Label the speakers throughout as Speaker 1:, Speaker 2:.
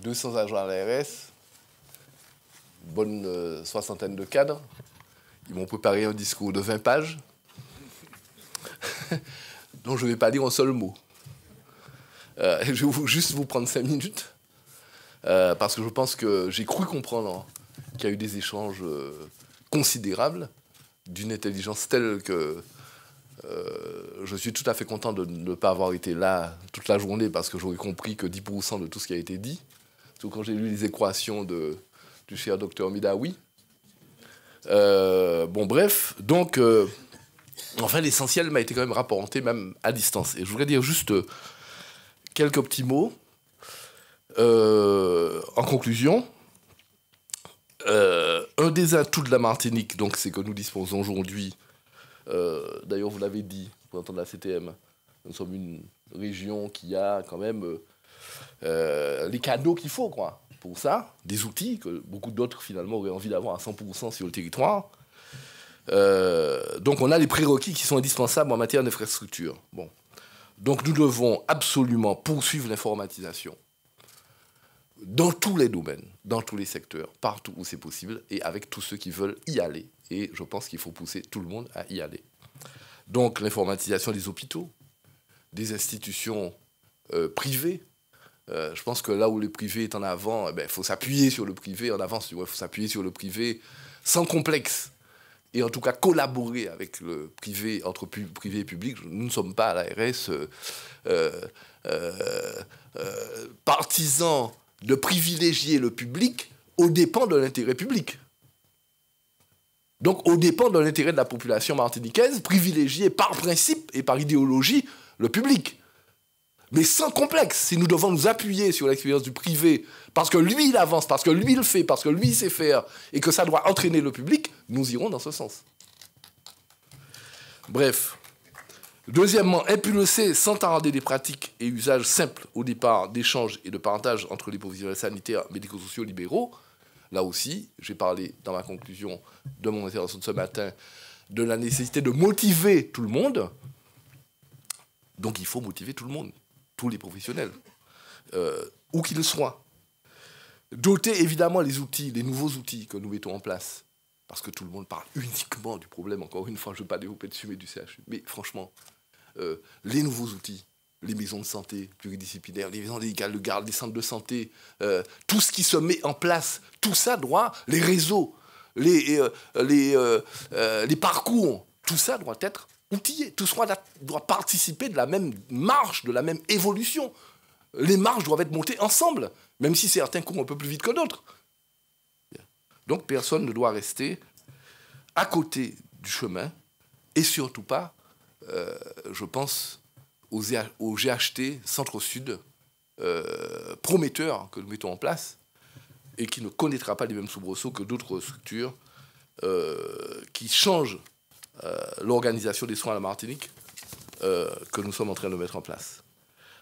Speaker 1: 200 agents à l'ARS, une bonne soixantaine de cadres. Ils m'ont préparé un discours de 20 pages, dont je ne vais pas dire un seul mot. Je vais juste vous prendre 5 minutes, parce que je pense que j'ai cru comprendre qu'il y a eu des échanges considérables, d'une intelligence telle que je suis tout à fait content de ne pas avoir été là toute la journée, parce que j'aurais compris que 10% de tout ce qui a été dit. Surtout quand j'ai lu les équations du cher docteur Midawi. Bon, bref, donc, enfin, l'essentiel m'a été quand même rapporté, même à distance. Et je voudrais dire juste quelques petits mots. En conclusion, un des atouts de la Martinique, donc, c'est que nous disposons aujourd'hui, d'ailleurs, vous l'avez dit, représentant de la CTM, nous sommes une région qui a quand même les canaux qu'il faut, quoi. Pour ça, des outils que beaucoup d'autres, finalement, auraient envie d'avoir à 100% sur le territoire. Donc, on a les prérequis qui sont indispensables en matière d'infrastructure. Bon. Donc, nous devons absolument poursuivre l'informatisation dans tous les domaines, dans tous les secteurs, partout où c'est possible, et avec tous ceux qui veulent y aller. Et je pense qu'il faut pousser tout le monde à y aller. Donc, l'informatisation des hôpitaux, des institutions privées. Je pense que là où le privé est en avant, il faut s'appuyer sur le privé en avance. Il faut s'appuyer sur le privé sans complexe. Et en tout cas collaborer avec le privé, entre privé et public. Nous ne sommes pas à l'ARS partisans de privilégier le public aux dépens de l'intérêt public. Donc, aux dépens de l'intérêt de la population martiniquaise, privilégier par principe et par idéologie le public. Mais sans complexe, si nous devons nous appuyer sur l'expérience du privé, parce que lui, il avance, parce que lui, il le fait, parce que lui, il sait faire, et que ça doit entraîner le public, nous irons dans ce sens. Bref. Deuxièmement, impulser sans tarder des pratiques et usages simples au départ d'échanges et de partage entre les professionnels sanitaires, médico-sociaux, libéraux. Là aussi, j'ai parlé dans ma conclusion de mon intervention de ce matin de la nécessité de motiver tout le monde. Donc il faut motiver tout le monde, tous les professionnels, où qu'ils soient. Doter évidemment les outils, les nouveaux outils que nous mettons en place. Parce que tout le monde parle uniquement du problème, encore une fois, je ne veux pas développer dessus, mais du CHU. Mais franchement, les nouveaux outils, les maisons de santé pluridisciplinaires, les maisons médicales de garde, les centres de santé, tout ce qui se met en place, tout ça doit, les réseaux, les parcours, tout ça doit être outillé. Tout ça doit participer de la même marche, de la même évolution. Les marches doivent être montées ensemble, même si certains courent un peu plus vite que d'autres. Donc personne ne doit rester à côté du chemin, et surtout pas, je pense, au GHT Centre-Sud prometteur que nous mettons en place, et qui ne connaîtra pas les mêmes soubresauts que d'autres structures qui changent l'organisation des soins à la Martinique que nous sommes en train de mettre en place.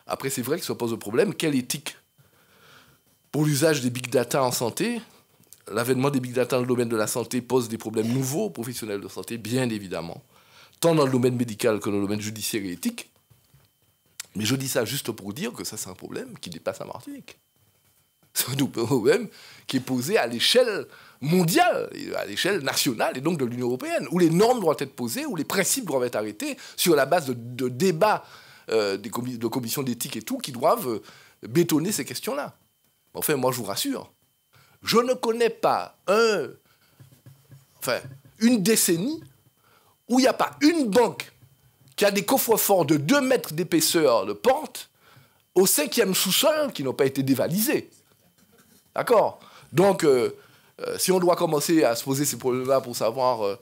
Speaker 1: Après, c'est vrai que se pose le problème, quelle éthique pour l'usage des big data en santé? L'avènement des big data dans le domaine de la santé pose des problèmes nouveaux aux professionnels de santé, bien évidemment, tant dans le domaine médical que dans le domaine judiciaire et éthique. Mais je dis ça juste pour dire que ça, c'est un problème qui dépasse la Martinique. C'est un problème qui est posé à l'échelle mondiale, à l'échelle nationale et donc de l'Union européenne, où les normes doivent être posées, où les principes doivent être arrêtés sur la base de débats de commissions d'éthique et tout, qui doivent bétonner ces questions-là. Enfin, moi, je vous rassure, je ne connais pas une décennie où il n'y a pas une banque qui a des coffres-forts de 2 mètres d'épaisseur de porte au 5e sous-sol qui n'ont pas été dévalisés. D'accord? Donc, si on doit commencer à se poser ces problèmes-là pour savoir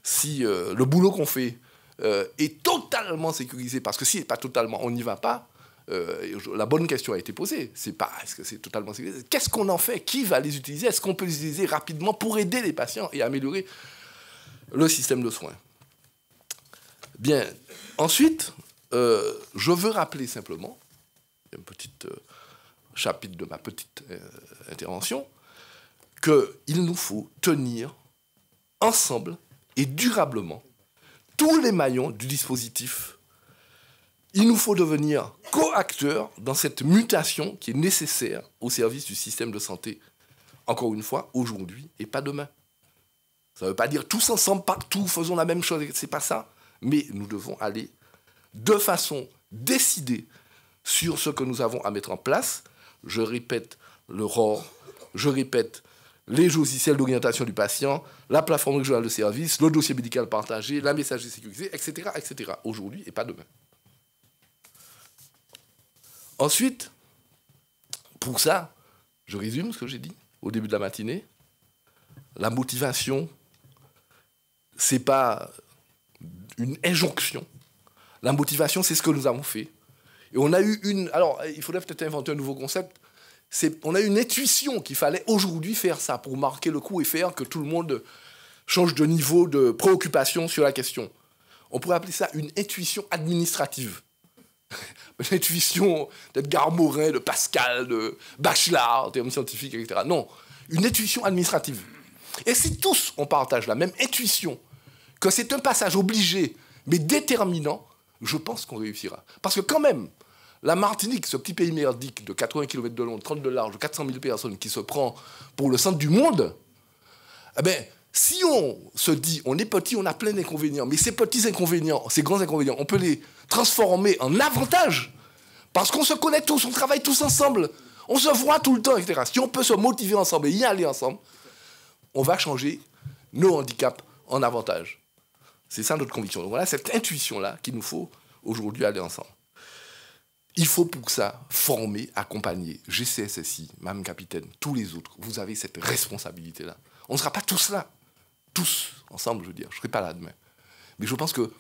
Speaker 1: si le boulot qu'on fait est totalement sécurisé, parce que s'il n'est pas totalement, on n'y va pas, la bonne question a été posée. C'est pas est-ce que c'est totalement sécurisé? Qu'est-ce qu'on en fait? Qui va les utiliser? Est-ce qu'on peut les utiliser rapidement pour aider les patients et améliorer le système de soins? Bien. Ensuite, je veux rappeler simplement, un petit chapitre de ma petite intervention, qu'il nous faut tenir ensemble et durablement tous les maillons du dispositif Il nous faut devenir co-acteurs dans cette mutation qui est nécessaire au service du système de santé, encore une fois, aujourd'hui et pas demain. Ça ne veut pas dire tous ensemble, partout, faisons la même chose, c'est pas ça. Mais nous devons aller de façon décidée sur ce que nous avons à mettre en place. Je répète le ROR, je répète les logiciels d'orientation du patient, la plateforme régionale de service, le dossier médical partagé, la messagerie sécurisée, etc., etc. Aujourd'hui et pas demain. Ensuite, pour ça, je résume ce que j'ai dit au début de la matinée. La motivation, ce n'est pas une injonction. La motivation, c'est ce que nous avons fait. Et on a eu une... Alors, il faudrait peut-être inventer un nouveau concept. On a eu une intuition qu'il fallait aujourd'hui faire ça pour marquer le coup et faire que tout le monde change de niveau de préoccupation sur la question. On pourrait appeler ça une intuition administrative. Une intuition d'Edgar Morin, de Pascal, de Bachelard, en termes scientifiques, etc. Non, une intuition administrative. Et si tous on partage la même intuition, que c'est un passage obligé, mais déterminant, je pense qu'on réussira. Parce que quand même, la Martinique, ce petit pays merdique de 80 km de long, 30 de large, 400 000 personnes qui se prend pour le centre du monde, eh bien, si on se dit, on est petit, on a plein d'inconvénients, mais ces petits inconvénients, ces grands inconvénients, on peut les transformer en avantages, parce qu'on se connaît tous, on travaille tous ensemble, on se voit tout le temps, etc. Si on peut se motiver ensemble et y aller ensemble, on va changer nos handicaps en avantages. C'est ça notre conviction. Donc voilà cette intuition-là qu'il nous faut aujourd'hui aller ensemble. Il faut pour ça former, accompagner GCSSI, Mme Capitaine, tous les autres. Vous avez cette responsabilité-là. On ne sera pas tous là. Tous ensemble, je veux dire. Je ne serai pas là demain. Mais je pense que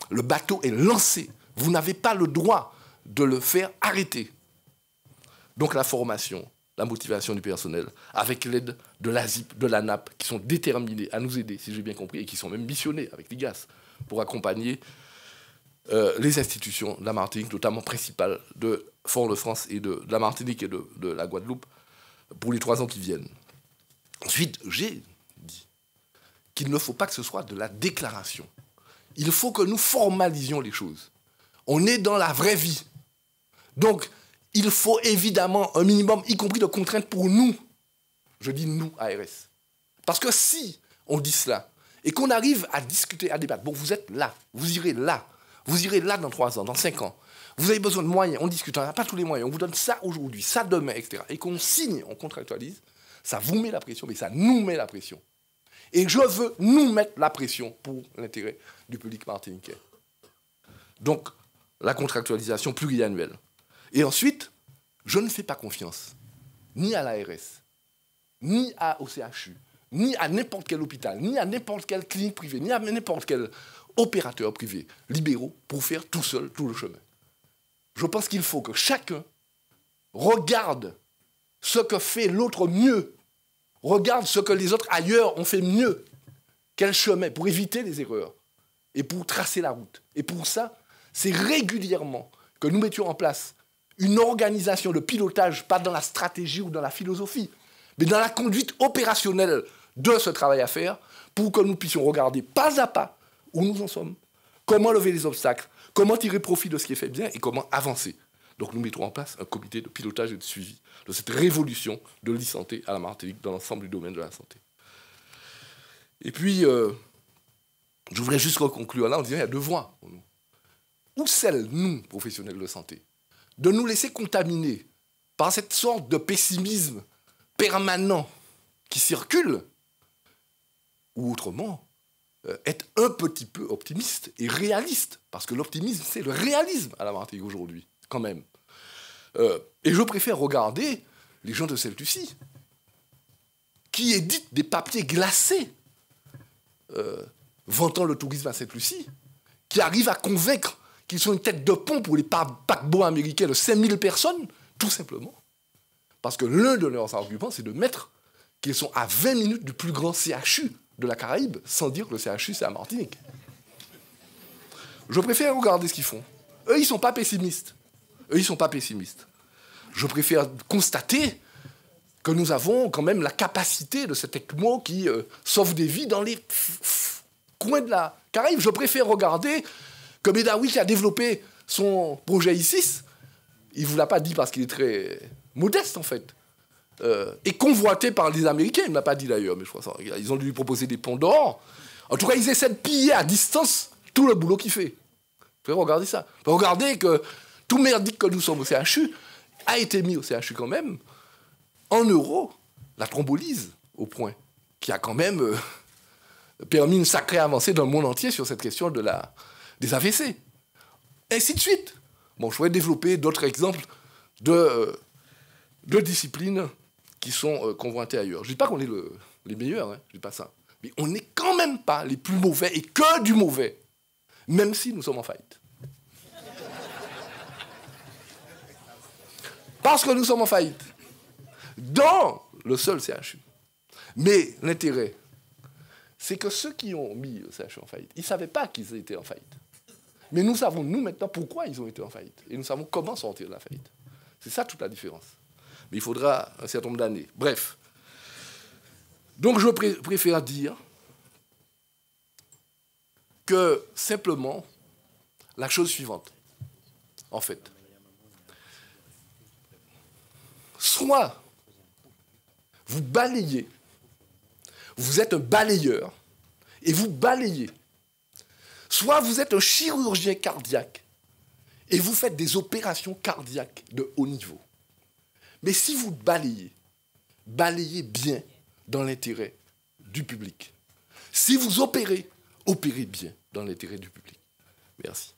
Speaker 1: le bateau est lancé. Vous n'avez pas le droit de le faire arrêter. Donc la formation, la motivation du personnel, avec l'aide de l'ASIP, de l'ANAP, qui sont déterminés à nous aider, si j'ai bien compris, et qui sont même missionnés avec l'IGAS pour accompagner les institutions de la Martinique, notamment principales de Fort-de-France et de la Martinique et de la Guadeloupe, pour les 3 ans qui viennent. Ensuite, j'ai dit qu'il ne faut pas que ce soit de la déclaration. Il faut que nous formalisions les choses. On est dans la vraie vie. Donc, il faut évidemment un minimum, y compris de contraintes pour nous. Je dis nous, ARS. Parce que si on dit cela, et qu'on arrive à discuter, à débattre, bon, vous êtes là, vous irez là dans 3 ans, dans 5 ans, vous avez besoin de moyens, on discute, on n'a pas tous les moyens, on vous donne ça aujourd'hui, ça demain, etc. Et qu'on signe, on contractualise, ça vous met la pression, mais ça nous met la pression. Et je veux nous mettre la pression pour l'intérêt du public martiniquais. Donc, la contractualisation pluriannuelle. Et ensuite, je ne fais pas confiance ni à l'ARS, ni au CHU, ni à n'importe quel hôpital, ni à n'importe quelle clinique privée, ni à n'importe quel opérateur privé libéraux pour faire tout seul tout le chemin. Je pense qu'il faut que chacun regarde ce que fait l'autre mieux, regarde ce que les autres ailleurs ont fait mieux, quel chemin, pour éviter les erreurs et pour tracer la route. Et pour ça, c'est régulièrement que nous mettions en place une organisation de pilotage, pas dans la stratégie ou dans la philosophie, mais dans la conduite opérationnelle de ce travail à faire, pour que nous puissions regarder pas à pas où nous en sommes, comment lever les obstacles, comment tirer profit de ce qui est fait bien et comment avancer. Donc nous mettrons en place un comité de pilotage et de suivi de cette révolution de l'e-santé à la Martinique dans l'ensemble du domaine de la santé. Et puis, je voudrais juste conclure là en disant qu'il y a 2 voies pour nous. Ou celle, nous, professionnels de santé, de nous laisser contaminer par cette sorte de pessimisme permanent qui circule, ou autrement, être un petit peu optimiste et réaliste, parce que l'optimisme, c'est le réalisme à la Martinique aujourd'hui, quand même. Et je préfère regarder les gens de Sainte-Lucie, qui éditent des papiers glacés vantant le tourisme à Sainte-Lucie, qui arrivent à convaincre qu'ils sont une tête de pont pour les paquebots américains de 5000 personnes, tout simplement. Parce que l'un de leurs arguments, c'est de mettre qu'ils sont à 20 minutes du plus grand CHU de la Caraïbe, sans dire que le CHU, c'est à Martinique. Je préfère regarder ce qu'ils font. Eux, ils ne sont pas pessimistes. Je préfère constater que nous avons quand même la capacité de cet ECMO qui sauve des vies dans les coins de la Caraïbe. Je préfère regarder que Bedawi, qui a développé son projet ISIS, il ne vous l'a pas dit parce qu'il est très modeste, en fait. Et convoité par les Américains, il ne m'a pas dit d'ailleurs, mais je crois ça. Ils ont dû lui proposer des ponts d'or. En tout cas, ils essaient de piller à distance tout le boulot qu'il fait. Vous pouvez regarder ça. Vous pouvez regarder que tout merdique que nous sommes au CHU a été mis au CHU quand même, en euros, la thrombolyse, au point, qui a quand même permis une sacrée avancée dans le monde entier sur cette question des AVC. Ainsi de suite. Bon, je pourrais développer d'autres exemples de disciplines qui sont convoitées ailleurs. Je ne dis pas qu'on est les meilleurs, hein, je ne dis pas ça. Mais on n'est quand même pas les plus mauvais et que du mauvais, même si nous sommes en faillite. Parce que nous sommes en faillite, dans le seul CHU. Mais l'intérêt, c'est que ceux qui ont mis le CHU en faillite, ils ne savaient pas qu'ils étaient en faillite. Mais nous savons, nous, maintenant, pourquoi ils ont été en faillite. Et nous savons comment sortir de la faillite. C'est ça toute la différence. Mais il faudra un certain nombre d'années. Bref. Donc je préfère dire que simplement la chose suivante, en fait. Soit vous balayez, vous êtes un balayeur et vous balayez. Soit vous êtes un chirurgien cardiaque et vous faites des opérations cardiaques de haut niveau. Mais si vous balayez, balayez bien dans l'intérêt du public. Si vous opérez, opérez bien dans l'intérêt du public. Merci.